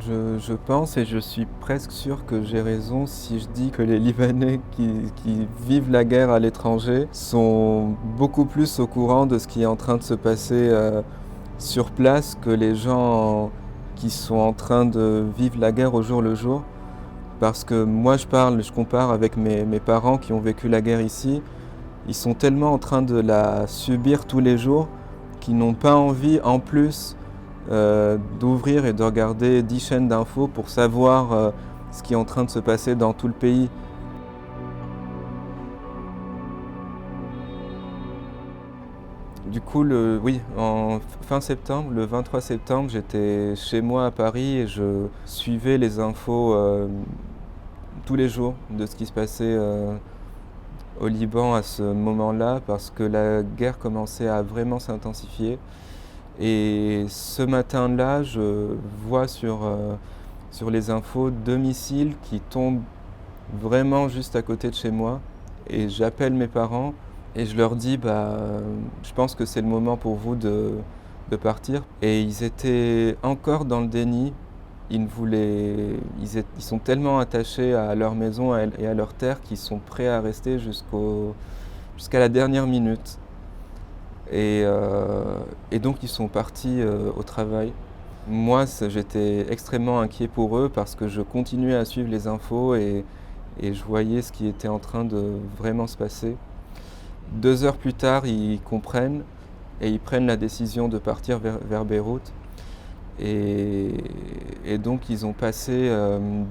Je pense et je suis presque sûr que j'ai raison si je dis que les Libanais qui vivent la guerre à l'étranger sont beaucoup plus au courant de ce qui est en train de se passer sur place que les gens qui sont en train de vivre la guerre au jour le jour. Parce que moi je compare avec mes parents qui ont vécu la guerre ici. Ils sont tellement en train de la subir tous les jours qu'ils n'ont pas envie en plus d'ouvrir et de regarder 10 chaînes d'infos pour savoir ce qui est en train de se passer dans tout le pays. Du coup, oui, en fin septembre, le 23 septembre, j'étais chez moi à Paris et je suivais les infos tous les jours de ce qui se passait au Liban à ce moment-là parce que la guerre commençait à vraiment s'intensifier. Et ce matin-là, je vois sur les infos 2 missiles qui tombent vraiment juste à côté de chez moi. Et j'appelle mes parents et je leur dis, je pense que c'est le moment pour vous de partir. Et ils étaient encore dans le déni. Ils sont tellement attachés à leur maison et à leur terre qu'ils sont prêts à rester jusqu'à la dernière minute. Et donc ils sont partis au travail. Moi, j'étais extrêmement inquiet pour eux parce que je continuais à suivre les infos et je voyais ce qui était en train de vraiment se passer. 2 heures plus tard, ils comprennent et ils prennent la décision de partir vers Beyrouth. Et donc ils ont passé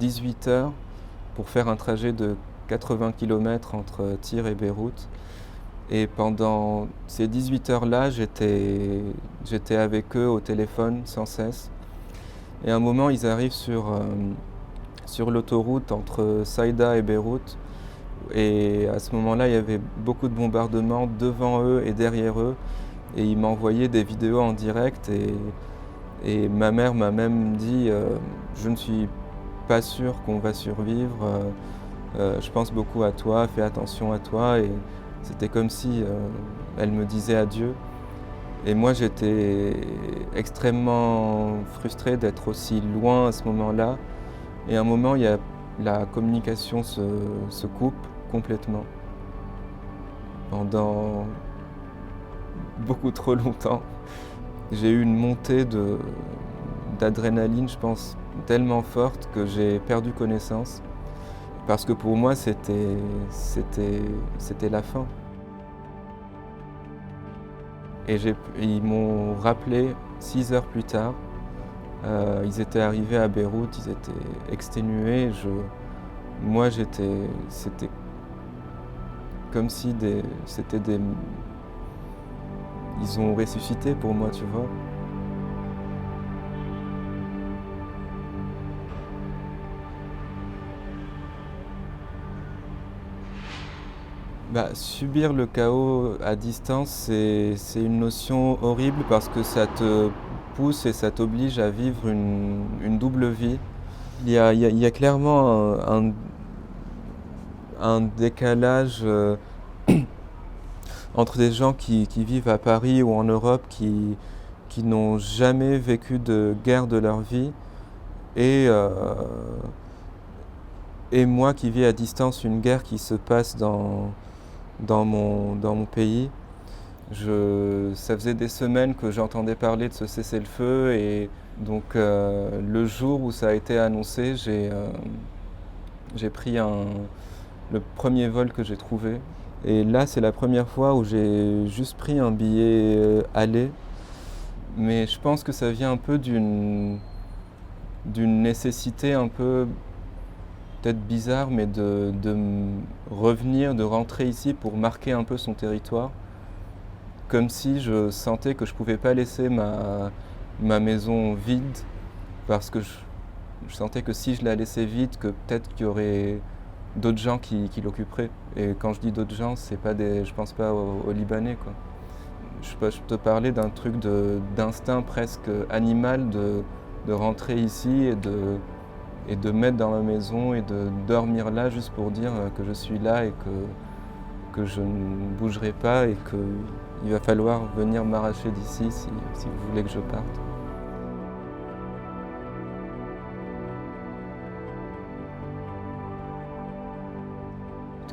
18 heures pour faire un trajet de 80 km entre Tyr et Beyrouth. Et pendant ces 18 heures-là, j'étais avec eux au téléphone sans cesse. Et à un moment, ils arrivent sur l'autoroute entre Saïda et Beyrouth. Et à ce moment-là, il y avait beaucoup de bombardements devant eux et derrière eux. Et ils m'envoyaient des vidéos en direct. Et ma mère m'a même dit je ne suis pas sûre qu'on va survivre. Je pense beaucoup à toi, fais attention à toi. Et c'était comme si elle me disait adieu. Et moi, j'étais extrêmement frustré d'être aussi loin à ce moment-là. Et à un moment, la communication se coupe complètement. Pendant beaucoup trop longtemps, j'ai eu une montée d'adrénaline, je pense, tellement forte que j'ai perdu connaissance. Parce que pour moi, c'était la fin. Et ils m'ont rappelé 6 heures plus tard. Ils étaient arrivés à Beyrouth, ils étaient exténués. Moi, c'était comme si ils ont ressuscité pour moi, tu vois. Subir le chaos à distance, c'est une notion horrible parce que ça te pousse et ça t'oblige à vivre une double vie. Il y a clairement un décalage entre des gens qui vivent à Paris ou en Europe qui n'ont jamais vécu de guerre de leur vie et moi qui vis à distance une guerre qui se passe dans mon pays. Ça faisait des semaines que j'entendais parler de ce cessez-le-feu et donc le jour où ça a été annoncé, j'ai pris le premier vol que j'ai trouvé. Et là, c'est la première fois où j'ai juste pris un billet aller. Mais je pense que ça vient un peu d'une nécessité un peu peut-être bizarre, mais de revenir, de rentrer ici pour marquer un peu son territoire. Comme si je sentais que je ne pouvais pas laisser ma maison vide, parce que je sentais que si je la laissais vide, que peut-être qu'il y aurait d'autres gens qui l'occuperaient. Et quand je dis d'autres gens, je pense pas aux Libanais, quoi. Je peux te parler d'un truc d'instinct presque animal de rentrer ici et de mettre dans ma maison et de dormir là juste pour dire que je suis là et que je ne bougerai pas et qu'il va falloir venir m'arracher d'ici si vous voulez que je parte.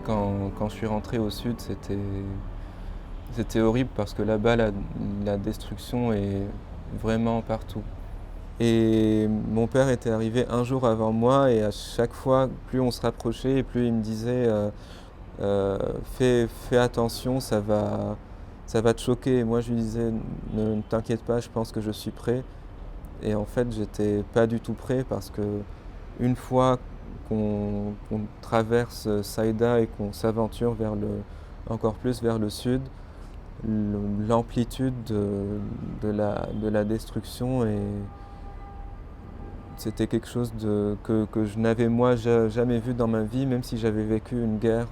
Quand je suis rentré au sud, c'était horrible parce que là-bas, la destruction est vraiment partout. Et mon père était arrivé un jour avant moi et à chaque fois, plus on se rapprochait, plus il me disait fais attention, ça va te choquer. Et moi, je lui disais ne t'inquiète pas, je pense que je suis prêt. Et en fait, j'étais pas du tout prêt parce que une fois qu'on traverse Saïda et qu'on s'aventure encore plus vers le sud, l'amplitude de la destruction c'était quelque chose que je n'avais moi jamais vu dans ma vie, même si j'avais vécu une guerre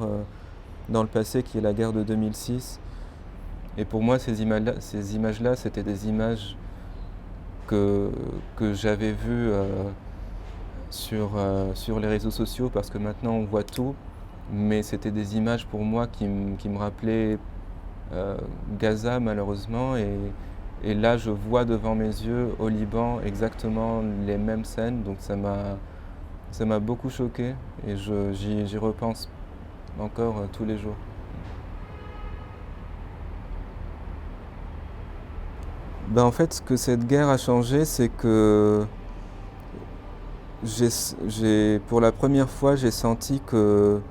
dans le passé qui est la guerre de 2006. Et pour moi, ces images-là, c'était des images que j'avais vues sur les réseaux sociaux parce que maintenant on voit tout, mais c'était des images pour moi qui me rappelaient Gaza malheureusement et là je vois devant mes yeux au Liban exactement les mêmes scènes, donc ça m'a beaucoup choqué et j'y repense encore tous les jours. Ben en fait, ce que cette guerre a changé, c'est que pour la première fois, j'ai senti que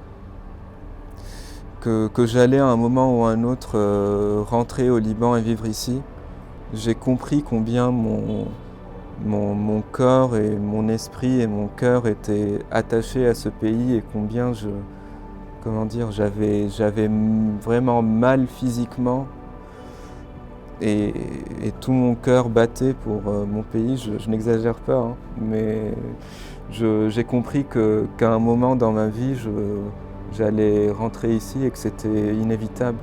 j'allais à un moment ou à un autre rentrer au Liban et vivre ici. J'ai compris combien mon corps et mon esprit et mon cœur étaient attachés à ce pays et combien j'avais vraiment mal physiquement et tout mon cœur battait pour mon pays. Je n'exagère pas, hein, mais j'ai compris qu'à un moment dans ma vie, j'allais rentrer ici et que c'était inévitable.